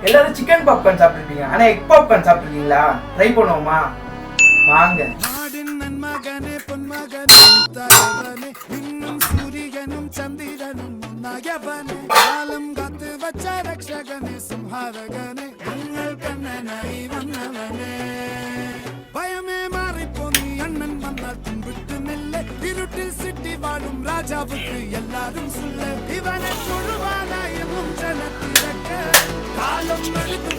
எல்லாரும் chicken popcorn சாப்பிட்டுருப்பீங்க, ஆனா egg popcorn சாப்பிட்டுருக்கீங்களா? Try பண்ணுவோமா? வாங்க. சூரியனும் சந்திரனும் காலம் காத்து வச்ச ரக்ஷகனே சிம்ஹாரகனே கண்ணனாய் வந்தவனே பயமே மாறிப்போ நீ அண்ணன் வந்தால் தும்பிட்டு நெல்ல இருட்டில் சிட்டி வாழும் ராஜாவுக்கு எல்லாரும் சொல்ல இவனை தொழுவானாயும் ஜனத்திறக்க காலம் எடுத்து